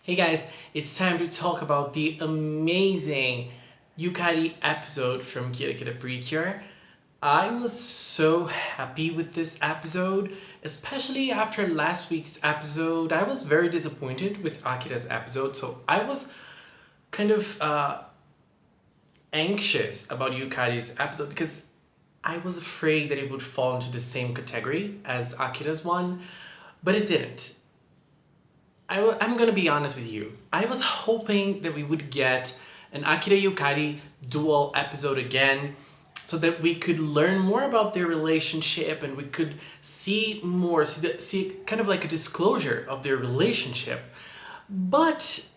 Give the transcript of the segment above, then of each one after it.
Hey guys, it's time to talk about the amazing Yukari episode from KIRAKIRA PRECURE. I was so happy with this episode, especially after last week's episode. I was very disappointed with Akira's episode, so I was kind of anxious about Yukari's episode because I was afraid that it would fall into the same category as Akira's one, but it didn't. I'm gonna be honest with you. I was hoping that we would get an Akira Yukari dual episode again so that we could learn more about their relationship and we could see more, see kind of like a disclosure of their relationship. But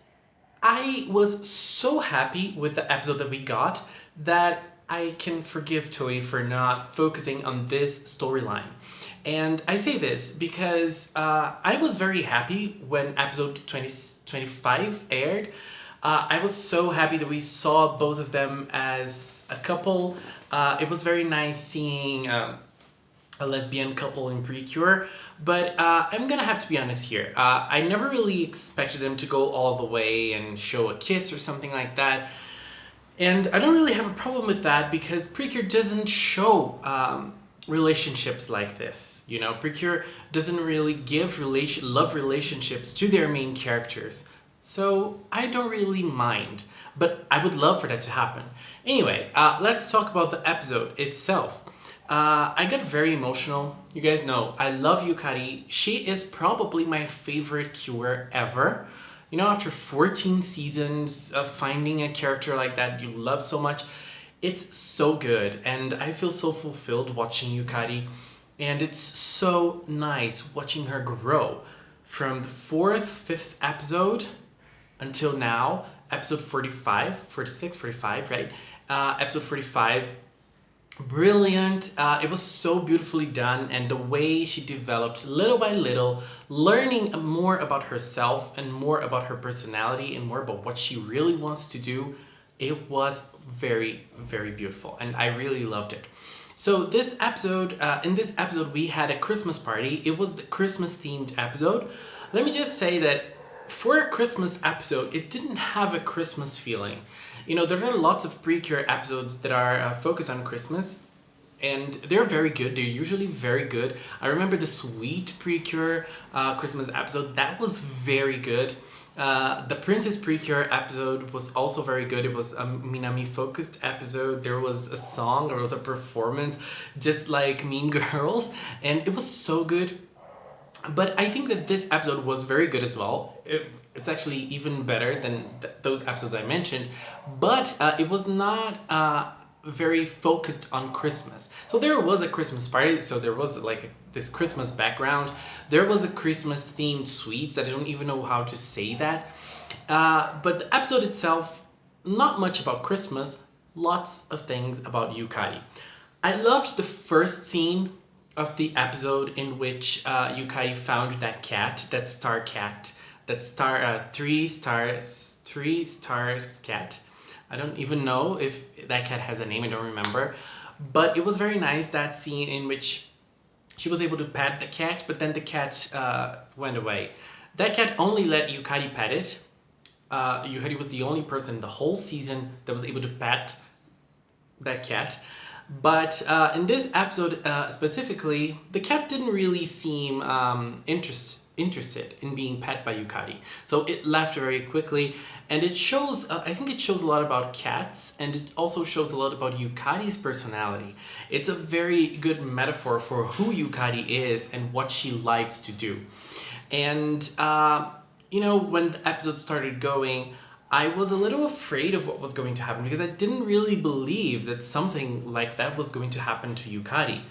I was so happy with the episode that we got that I can forgive Toei for not focusing on this storyline. And I say this because I was very happy when episode 2025 aired. I was so happy that we saw both of them as a couple. It was very nice seeing a lesbian couple in Precure, but I'm gonna have to be honest here. I never really expected them to go all the way and show a kiss or something like that. And I don't really have a problem with that because Precure doesn't show relationships like this. You know, Precure doesn't really give love relationships to their main characters. So I don't really mind, but I would love for that to happen. Anyway, let's talk about the episode itself. I got very emotional. You guys know I love Yukari. She is probably my favorite cure ever. You know, after 14 seasons of finding a character like that you love so much, it's so good. And I feel so fulfilled watching Yukari. And it's so nice watching her grow from the fourth, fifth episode until now, episode 45, 46, 45, right? Episode 45, brilliant. It was so beautifully done, and the way she developed little by little, learning more about herself and more about her personality and more about what she really wants to do, it was very, very beautiful, and I really loved it. So this episode, in this episode, we had a Christmas party. It was the Christmas themed episode. Let me just say that for a Christmas episode, it didn't have a Christmas feeling. You know, there are lots of Precure episodes that are focused on Christmas, and they're very good. They're usually very good. I remember the Sweet Precure Christmas episode. That was very good. The Princess Precure episode was also very good. It was a Minami focused episode. There was a song, there was a performance, just like Mean Girls, and it was so good. But I think that this episode was very good as well. It's actually even better than those episodes I mentioned, but it was not very focused on Christmas. So there was a Christmas party, so there was like this Christmas background. There was a Christmas themed sweets that I don't even know how to say that. But the episode itself, not much about Christmas, lots of things about Yukari. I loved the first scene of the episode in which Yukari found that cat, that star cat, that star three stars cat. I don't even know if that cat has a name. I don't remember, but it was very nice, that scene in which she was able to pet the cat, but then the cat went away. That cat only let Yukari pet it. Yukari was the only person the whole season that was able to pet that cat. But in this episode specifically, the cat didn't really seem interested in being pet by Yukari. So it left very quickly, and it shows, I think it shows a lot about cats, and it also shows a lot about Yukari's personality. It's a very good metaphor for who Yukari is and what she likes to do. And, you know, when the episode started going, I was a little afraid of what was going to happen because I didn't really believe that something like that was going to happen to Yukari.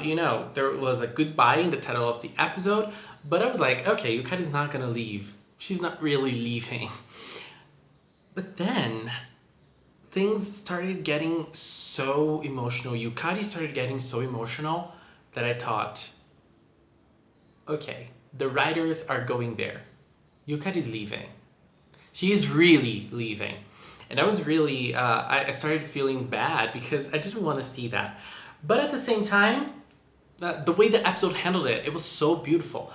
You know, there was a goodbye in the title of the episode, but I was like, okay, Yukari's not gonna leave. She's not really leaving. But then things started getting so emotional. Yukari started getting so emotional that I thought, okay, the writers are going there. Yukari's leaving. She is really leaving. And I was really, I started feeling bad because I didn't want to see that. But at the same time, the way the episode handled it, it was so beautiful.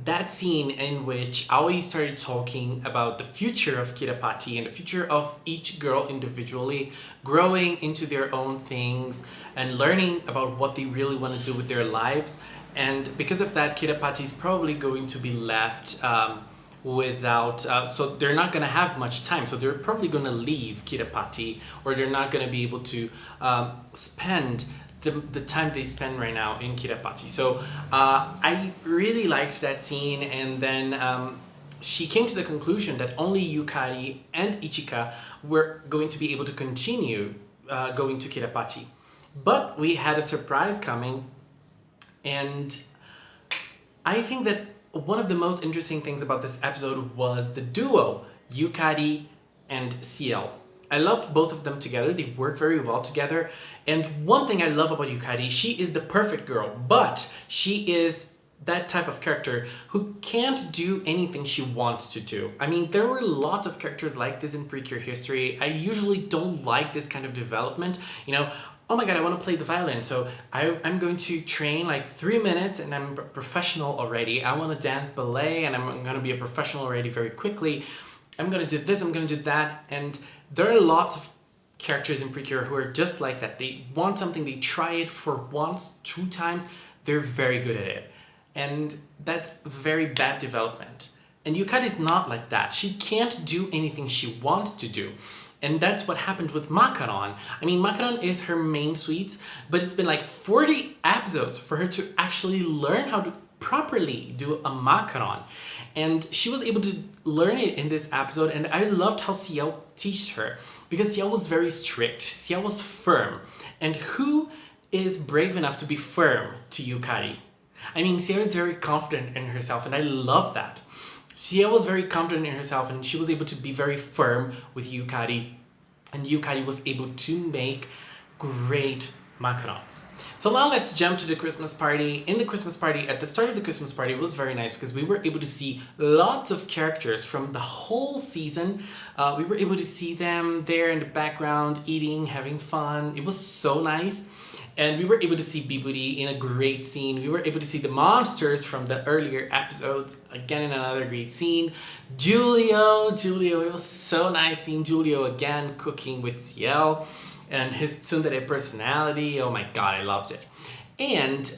that scene in which Aoi started talking about the future of Kirapati and the future of each girl individually, growing into their own things and learning about what they really want to do with their lives. And because of that, Kirapati is probably going to be left without, so they're not going to have much time. So they're probably going to leave Kirapati, or they're not going to be able to spend the time they spend right now in Kirapati. So I really liked that scene, and then she came to the conclusion that only Yukari and Ichika were going to be able to continue going to Kirapati. But we had a surprise coming, and I think that one of the most interesting things about this episode was the duo, Yukari and Ciel. I loved both of them together. They work very well together. And one thing I love about Yukari, she is the perfect girl, but she is that type of character who can't do anything she wants to do. I mean, there were lots of characters like this in Precure history. I usually don't like this kind of development. You know, oh my god, I want to play the violin, so I'm going to train like 3 minutes and I'm a professional already. I want to dance ballet and I'm going to be a professional already very quickly. I'm going to do this, I'm going to do that. And there are lots of characters in Precure who are just like that. They want something, they try it for once, 2 times, they're very good at it. And that's very bad development. And Yukari is not like that. She can't do anything she wants to do. And that's what happened with Macaron. I mean, Macaron is her main suite, but it's been like 40 episodes for her to actually learn how to properly do a Macaron. And she was able to learn it in this episode, and I loved how Ciel teaches her, because Ciel was very strict, Ciel was firm. And who is brave enough to be firm to Yukari? I mean, Ciel is very confident in herself, and I love that. Ciel was very confident in herself, and she was able to be very firm with Yukari, and Yukari was able to make great macarons. So now let's jump to the Christmas party. In the Christmas party, at the start of the Christmas party, it was very nice because we were able to see lots of characters from the whole season. We were able to see them there in the background, eating, having fun. It was so nice. And we were able to see Biburi in a great scene. We were able to see the monsters from the earlier episodes, again in another great scene. Julio, it was so nice seeing Julio again cooking with Ciel. And his tsundere personality, oh my god, I loved it. And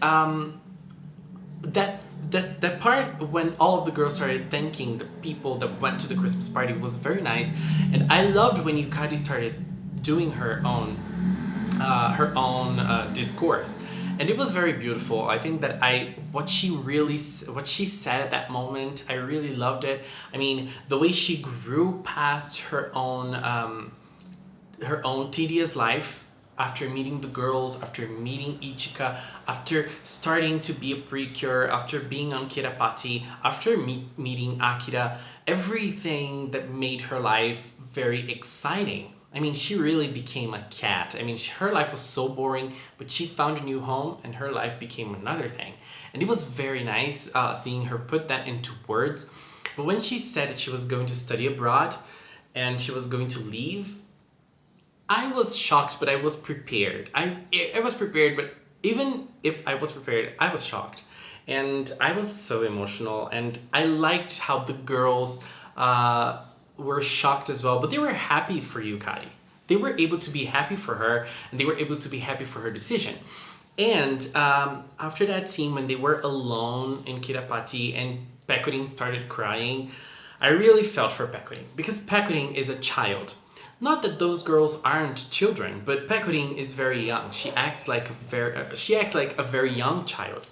that part when all of the girls started thanking the people that went to the Christmas party was very nice. And I loved when Yukari started doing her own discourse, and it was very beautiful. I think that what she said at that moment, I really loved it. I mean, the way she grew past her own tedious life after meeting the girls, after meeting Ichika, after starting to be a precure, after being on Kirapati, after meeting Akira, everything that made her life very exciting. I mean, she really became a cat. I mean, her life was so boring, but she found a new home and her life became another thing. And it was very nice seeing her put that into words. But when she said that she was going to study abroad and she was going to leave, I was shocked, but I was prepared. I was prepared, but even if I was prepared, I was shocked. And I was so emotional, and I liked how the girls were shocked as well, but they were happy for Yukari. They were able to be happy for her, and they were able to be happy for her decision. And after that scene, when they were alone in Kirapati and Pecorin started crying, I really felt for Pecorin, because Pecorin is a child. Not that those girls aren't children, but Pecorin is very young. She acts like a very young child.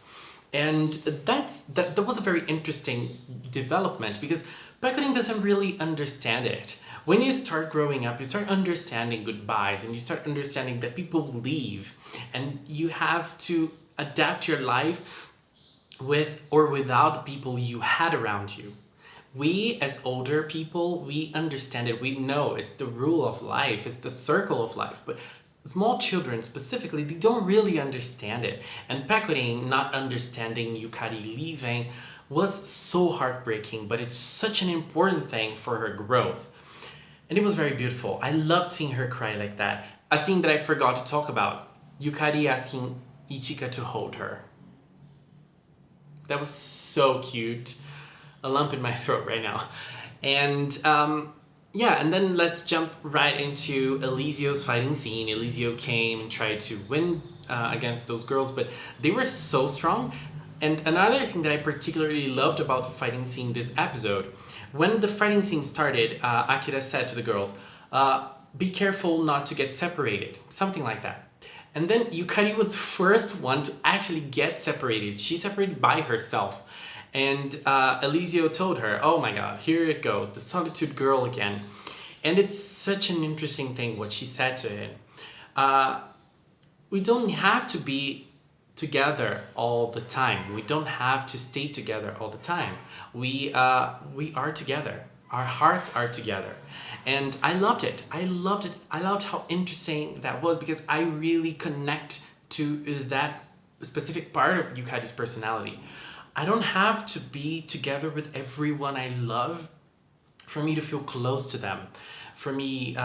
And that was a very interesting development, because Pecorin doesn't really understand it. When you start growing up, you start understanding goodbyes, and you start understanding that people leave, and you have to adapt your life with or without the people you had around you. We, as older people, we understand it. We know it's the rule of life, it's the circle of life. But small children specifically, they don't really understand it. And Pecorin not understanding Yukari leaving was so heartbreaking, but it's such an important thing for her growth. And it was very beautiful. I loved seeing her cry like that. A scene that I forgot to talk about. Yukari asking Ichika to hold her. That was so cute. A lump in my throat right now. And yeah, and then let's jump right into Elisio's fighting scene. Elisio came and tried to win against those girls, but they were so strong. And another thing that I particularly loved about the fighting scene this episode, when the fighting scene started, Akira said to the girls, be careful not to get separated, something like that. And then Yukari was the first one to actually get separated. She separated by herself. And Elisio told her, oh my god, here it goes, the solitude girl again. And it's such an interesting thing what she said to him. We don't have to be together all the time. We don't have to stay together all the time. We are together. Our hearts are together. And I loved it. I loved it. I loved how interesting that was because I really connect to that specific part of Yukari's personality. I don't have to be together with everyone I love for me to feel close to them, for me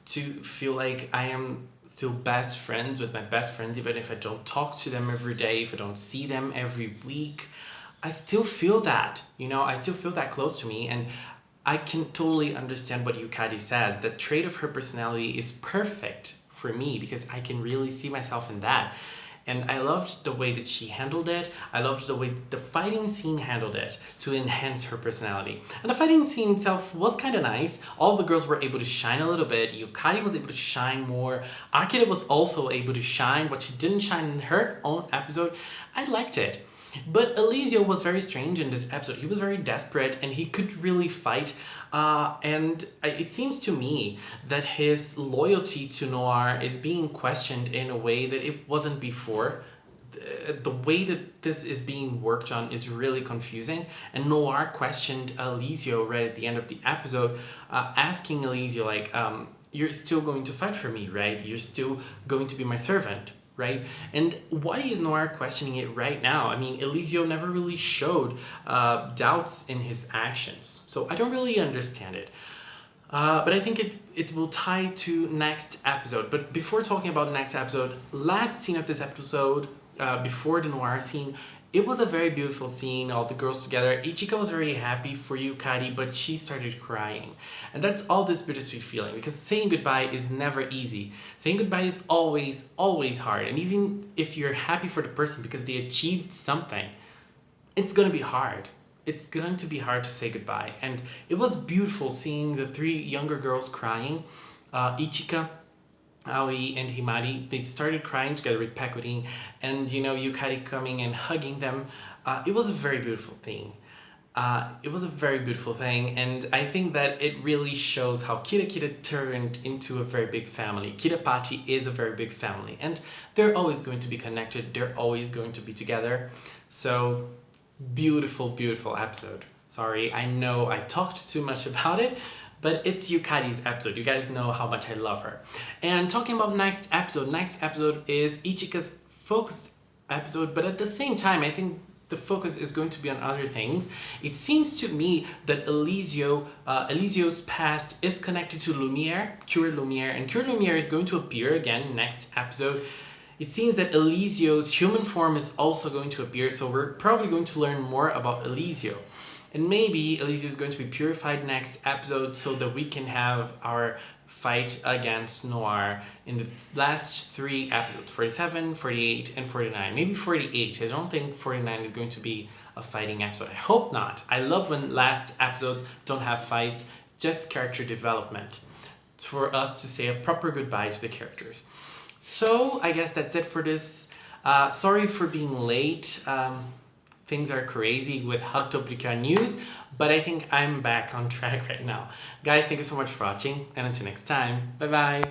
to feel like I am still best friends with my best friends, even if I don't talk to them every day, if I don't see them every week. I still feel that, I still feel that close to me. And I can totally understand what Yukari says. That trait of her personality is perfect for me because I can really see myself in that. And I loved the way that she handled it. I loved the way the fighting scene handled it to enhance her personality. And the fighting scene itself was kind of nice. All the girls were able to shine a little bit. Yukari was able to shine more. Akira was also able to shine, but she didn't shine in her own episode. I liked it. But Elisio was very strange in this episode. He was very desperate and he could really fight. And it seems to me that his loyalty to Noir is being questioned in a way that it wasn't before. The way that this is being worked on is really confusing. And Noir questioned Elisio right at the end of the episode, asking Elisio like, you're still going to fight for me, right? You're still going to be my servant, right? And why is Noir questioning it right now? I mean, Elisio never really showed doubts in his actions, so I don't really understand it. But I think it will tie to next episode. But before talking about the next episode, last scene of this episode, before the Noir scene, it was a very beautiful scene, all the girls together. Ichika was very happy for Yukari, but she started crying. And that's all this bittersweet feeling, because saying goodbye is never easy. Saying goodbye is always, always hard. And even if you're happy for the person because they achieved something, it's gonna be hard. It's going to be hard to say goodbye. And it was beautiful seeing the three younger girls crying. Ichika, Aoi, and Himari, they started crying together with Pekurin, and Yukari coming and hugging them. It was a very beautiful thing. It was a very beautiful thing, and I think that it really shows how KIRAKIRA turned into a very big family. Kirapati is a very big family, and they're always going to be connected. They're always going to be together. So, beautiful, beautiful episode. Sorry, I know I talked too much about it, but it's Yukari's episode. You guys know how much I love her. And talking about next episode is Ichika's focused episode, but at the same time, I think the focus is going to be on other things. It seems to me that Elisio's past is connected to Lumiere, Cure Lumiere, and Cure Lumiere is going to appear again next episode. It seems that Elisio's human form is also going to appear, so we're probably going to learn more about Elisio. And maybe Elisio is going to be purified next episode so that we can have our fight against Noir in the last 3 episodes, 47, 48, and 49. Maybe 48. I don't think 49 is going to be a fighting episode. I hope not. I love when last episodes don't have fights, just character development for us to say a proper goodbye to the characters. So I guess that's it for this. Sorry for being late. Things are crazy with Hottobrika news, but I think I'm back on track right now. Guys, thank you so much for watching, and until next time, bye bye!